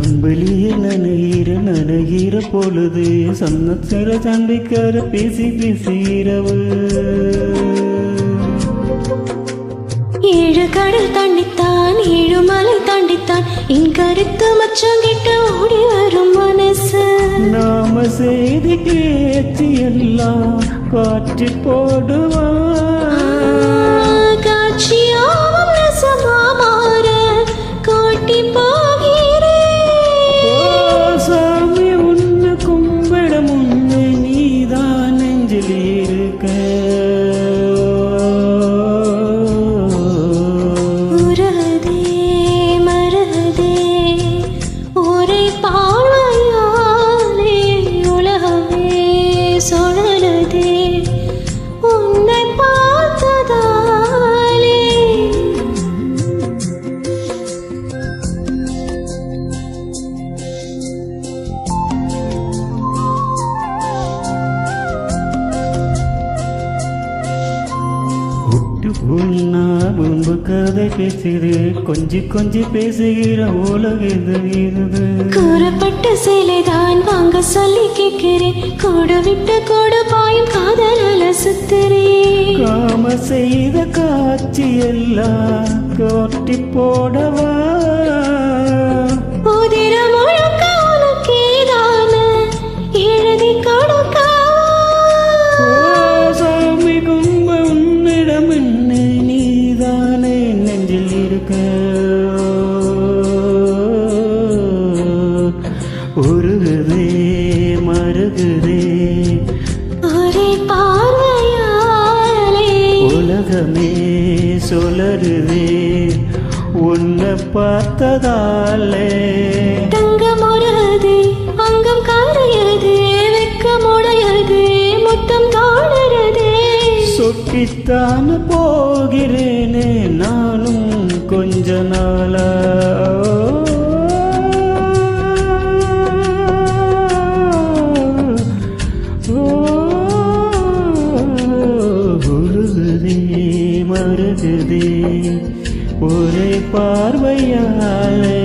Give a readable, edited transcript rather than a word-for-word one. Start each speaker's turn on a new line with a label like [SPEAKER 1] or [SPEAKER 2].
[SPEAKER 1] அன்பலியே நனைகிற பொழுது சொன்னத்திர சண்டைக்கார பேசி பேசுகிறவு.
[SPEAKER 2] ஏழு கடல் தாண்டித்தான் ஏழு மலை தாண்டித்தான் என் கருத்து மச்சம் கிட்ட ஓடி வரும் மனசு.
[SPEAKER 1] நாம செய்தி கேச்சு எல்லாம் காற்றி போடுவான்.
[SPEAKER 2] காட்சியாவும் நெசமா மாற காட்டி போகிறேன்.
[SPEAKER 1] சாமி உன்னை கும்பிட முன்னே நீதான் நெஞ்சில் இருக்க.
[SPEAKER 2] உரதே மரதே ஒரே பாழையாலே உலகமே சுழலதே உன்னை பார்த்ததாலே.
[SPEAKER 1] உன்னா முன்பு கதை பேசுது கொஞ்சி கொஞ்சி பேசுகிற உலகிறது.
[SPEAKER 2] கூறப்பட்ட சேலைதான் வாங்க சொல்லி கேட்கிறேன். கூடு விட்டு கூடு பாயும் காதலால சுத்துறேன்.
[SPEAKER 1] காம செய்த காட்சி எல்லாம் கோட்டி போடவா.
[SPEAKER 2] உதிர முழுக்க உனக்கேதான எழுதி கொடுக்க.
[SPEAKER 1] சாமி கும்ப உன்னிடம் என்ன நீதானே நெஞ்சில் இருக்க. உருகுதே மருகுதே
[SPEAKER 2] ஒரே பார்வையாலே
[SPEAKER 1] உலகமே சுழறுதே உன்னை பார்த்ததாலே.
[SPEAKER 2] தங்கம் உருகுது அங்கம் காரையது வெக்கமுடையது முத்தம் தாழறதே.
[SPEAKER 1] சொக்கித்தான் போகிறேனே நானும் கொஞ்ச நாளா. உருகுதே மருகுதே ஒரே பார்வையாலே.